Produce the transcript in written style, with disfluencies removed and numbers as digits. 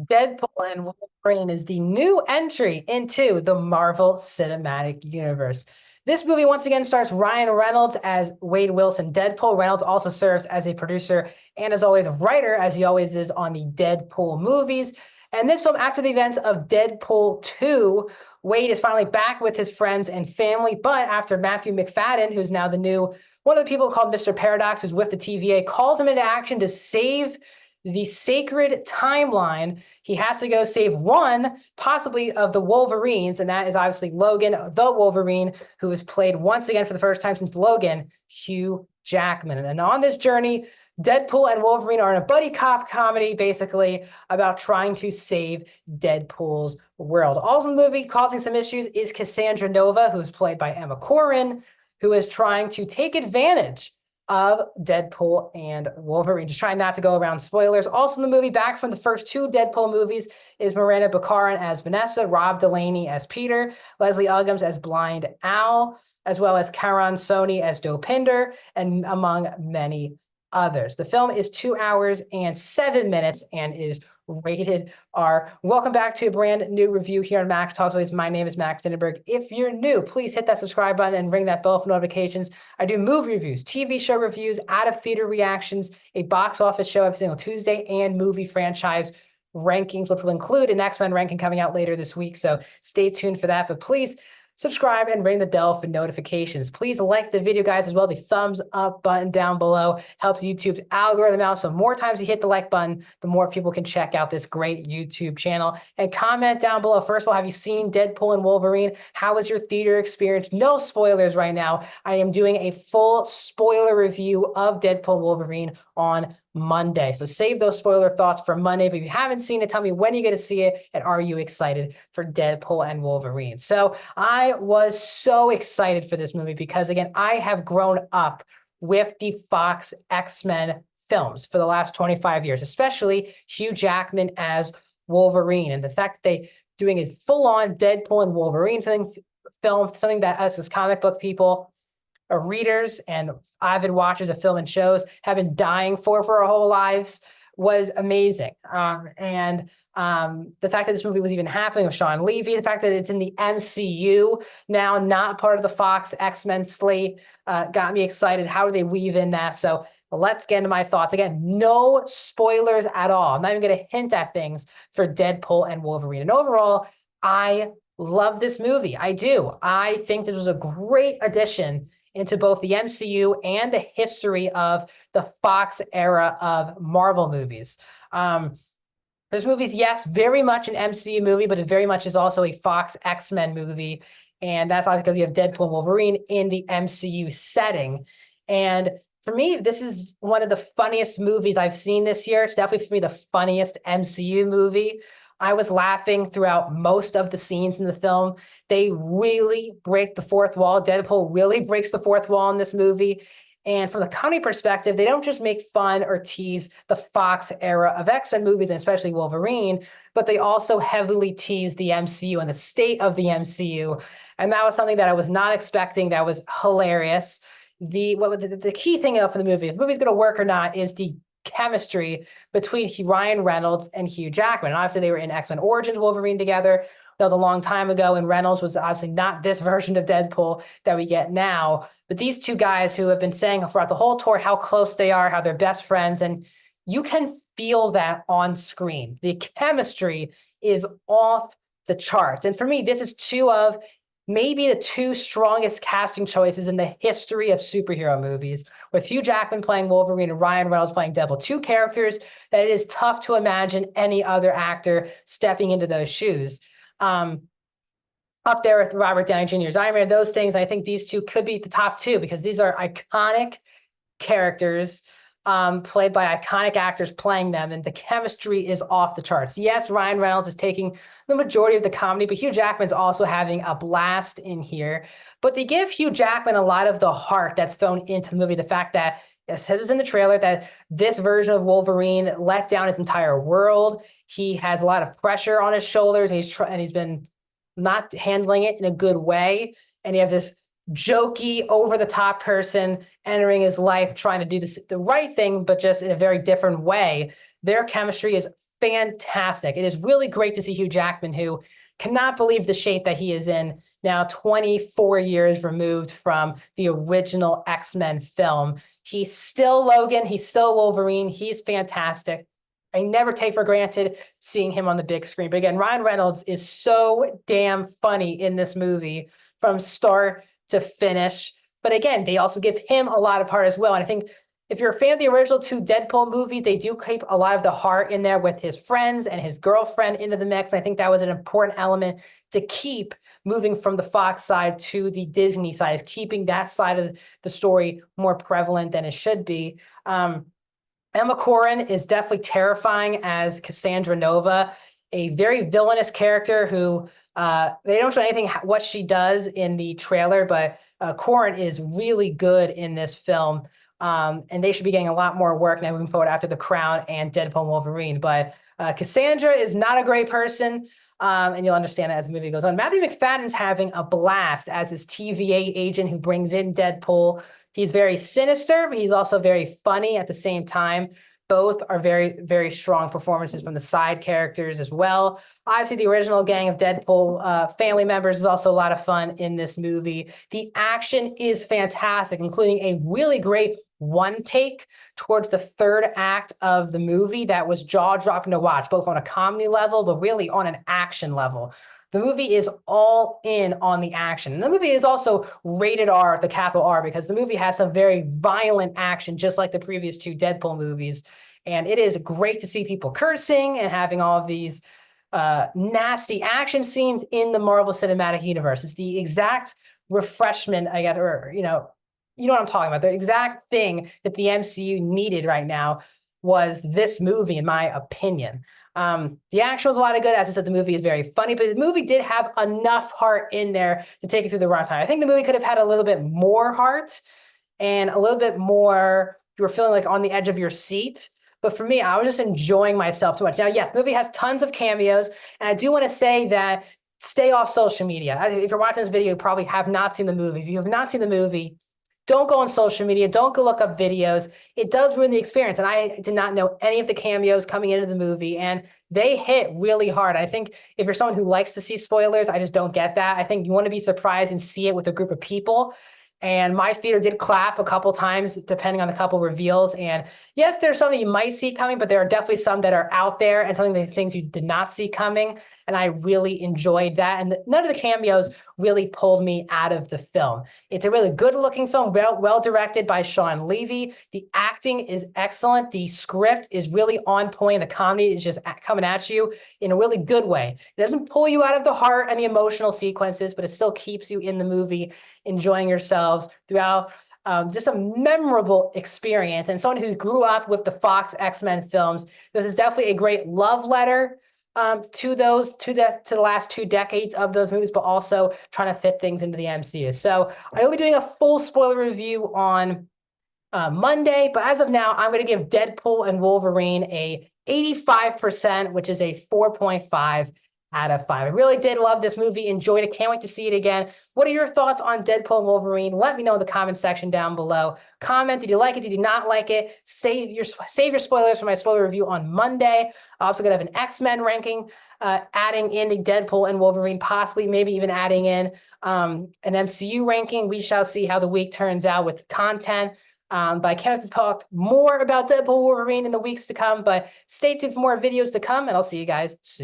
Deadpool and Wolverine is the new entry into the Marvel Cinematic Universe. This movie once again stars Ryan Reynolds as Wade Wilson. Deadpool Reynolds also serves as a producer and, as always, a writer, as he always is on the Deadpool movies. And this film, after the events of Deadpool 2, Wade is finally back with his friends and family. But after Matthew McFadden, who's now the new one of the people called Mr. Paradox, who's with the TVA, calls him into action to save the sacred timeline, he has to go save one, possibly of the Wolverines, and that is obviously Logan, the Wolverine, who was played once again for the first time since Logan, Hugh Jackman. And on this journey, Deadpool and Wolverine are in a buddy cop comedy, basically, about trying to save Deadpool's world. Also in the movie, causing some issues, is Cassandra Nova, who's played by Emma Corrin, who is trying to take advantage of Deadpool and Wolverine. Just trying not to go around spoilers. Also in the movie, back from the first two Deadpool movies, is Miranda Baccarin as Vanessa, Rob Delaney as Peter, Leslie Uggams as Blind Al, as well as Karan Soni as Dopinder, and among many others. The film is 2 hours and 7 minutes and is rated R. Welcome back to a brand new review here on Max Talks Movies. My name is Max Dinenberg. If you're new, please hit that subscribe button and ring that bell for notifications. I do movie reviews, TV show reviews, out of theater reactions, a box office show every single Tuesday, and movie franchise rankings, which will include an X-Men ranking coming out later this week. So stay tuned for that. But please subscribe and ring the bell for notifications. Please like the video, guys, as well. The thumbs up button down below helps YouTube's algorithm out. So more times you hit the like button, the more people can check out this great YouTube channel. And comment down below. First of all, have you seen Deadpool and Wolverine? How was your theater experience? No spoilers right now. I am doing a full spoiler review of Deadpool and Wolverine on Monday. So save those spoiler thoughts for Monday. But if you haven't seen it, tell me when you get to see it, and are you excited for Deadpool and Wolverine? So I was so excited for this movie because, again, I have grown up with the Fox X-Men films for the last 25 years, especially Hugh Jackman as Wolverine, and the fact that they doing a full-on Deadpool and Wolverine film, something that us as comic book people, readers and avid watchers of film and shows have been dying for our whole lives, was amazing. And the fact that this movie was even happening with Sean Levy, the fact that it's in the MCU now, not part of the Fox X-Men slate, got me excited. How do they weave in that? So let's get into my thoughts. Again, no spoilers at all. I'm not even going to hint at things for Deadpool and Wolverine. And overall, I love this movie. I do. I think this was a great addition into both the MCU and the history of the Fox era of Marvel movies. This movie's, yes, very much an MCU movie, but it very much is also a Fox X-Men movie. And that's obviously because you have Deadpool and Wolverine in the MCU setting. And for me, this is one of the funniest movies I've seen this year. It's definitely, for me, the funniest MCU movie. I was laughing throughout most of the scenes in the film. They really break the fourth wall. Deadpool really breaks the fourth wall in this movie. And from the comedy perspective, they don't just make fun or tease the Fox era of X-Men movies, and especially Wolverine, but they also heavily tease the MCU and the state of the MCU. And that was something that I was not expecting. That was hilarious. The key thing for the movie, if the movie's going to work or not, is the chemistry between Ryan Reynolds and Hugh Jackman. And obviously, they were in X-Men Origins Wolverine together. That was a long time ago, and Reynolds was obviously not this version of Deadpool that we get now. But these two guys who have been saying throughout the whole tour how close they are, how they're best friends, and you can feel that on screen. The chemistry is off the charts. And for me, this is two of maybe the two strongest casting choices in the history of superhero movies, with Hugh Jackman playing Wolverine and Ryan Reynolds playing Deadpool, two characters that it is tough to imagine any other actor stepping into those shoes. Up there with Robert Downey Jr.'s Iron Man, those things, I think these two could be the top two because these are iconic characters played by iconic actors playing them, and the chemistry is off the charts. Yes, Ryan Reynolds is taking the majority of the comedy, but Hugh Jackman's also having a blast in here. But they give Hugh Jackman a lot of the heart that's thrown into the movie. The fact that it says in the trailer that this version of Wolverine let down his entire world. He has a lot of pressure on his shoulders, and he's been not handling it in a good way. And you have this jokey, over-the-top person entering his life, trying to do the right thing, but just in a very different way. Their chemistry is fantastic. It is really great to see Hugh Jackman, who cannot believe the shape that he is in now, 24 years removed from the original X-Men film. He's still Logan. He's still Wolverine. He's fantastic. I never take for granted seeing him on the big screen. But again, Ryan Reynolds is so damn funny in this movie from start to finish. But again, they also give him a lot of heart as well. And I think if you're a fan of the original two Deadpool movies, they do keep a lot of the heart in there with his friends and his girlfriend into the mix. And I think that was an important element to keep moving from the Fox side to the Disney side, is keeping that side of the story more prevalent than it should be. Emma Corrin is definitely terrifying as Cassandra Nova, a very villainous character who they don't show anything what she does in the trailer, but Corrin is really good in this film. And they should be getting a lot more work now moving forward after The Crown and Deadpool and Wolverine. But Cassandra is not a great person, and you'll understand that as the movie goes on. Matthew McFadden's having a blast as this TVA agent who brings in Deadpool. He's very sinister, but he's also very funny at the same time. Both are very, very strong performances from the side characters as well. Obviously, the original gang of Deadpool family members is also a lot of fun in this movie. The action is fantastic, including a really great one take towards the third act of the movie that was jaw-dropping to watch, both on a comedy level, but really on an action level. The movie is all in on the action. And the movie is also rated R, the capital R, because the movie has some very violent action, just like the previous two Deadpool movies. And it is great to see people cursing and having all of these nasty action scenes in the Marvel Cinematic Universe. It's the exact refreshment, I guess, or, you know what I'm talking about. The exact thing that the MCU needed right now was this movie, in my opinion. The action was a lot of good. As I said, the movie is very funny, but the movie did have enough heart in there to take it through the runtime. I think the movie could have had a little bit more heart and a little bit more, you were feeling like on the edge of your seat. But for me, I was just enjoying myself too much. Now, yes, the movie has tons of cameos, and I do want to say that stay off social media. If you're watching this video, you probably have not seen the movie. If you have not seen the movie, don't go on social media. Don't go look up videos. It does ruin the experience. And I did not know any of the cameos coming into the movie, and they hit really hard. I think if you're someone who likes to see spoilers, I just don't get that. I think you want to be surprised and see it with a group of people. And my theater did clap a couple times, depending on the couple reveals. And yes, there's some that you might see coming, but there are definitely some that are out there and some of the things you did not see coming. And I really enjoyed that. And none of the cameos really pulled me out of the film. It's a really good looking film, well directed by Sean Levy. The acting is excellent. The script is really on point. The comedy is just coming at you in a really good way. It doesn't pull you out of the heart and the emotional sequences, but it still keeps you in the movie, enjoying yourselves throughout. Just a memorable experience. And someone who grew up with the Fox X-Men films, this is definitely a great love letter to the last 2 decades of those movies, but also trying to fit things into the MCU. So I will be doing a full spoiler review on Monday, but as of now, I'm going to give Deadpool and Wolverine a 85%, which is a 4.5 out of 5. I really did love this movie, enjoyed it, can't wait to see it again. What are your thoughts on Deadpool and Wolverine? Let me know in the comment section down below. Comment, did you like it, did you not like it? Save your spoilers for my spoiler review on Monday. I'm also going to have an X-Men ranking, adding in the Deadpool and Wolverine, possibly maybe even adding in an MCU ranking. We shall see how the week turns out with content. But I can't wait to talk more about Deadpool and Wolverine in the weeks to come, but stay tuned for more videos to come, and I'll see you guys soon.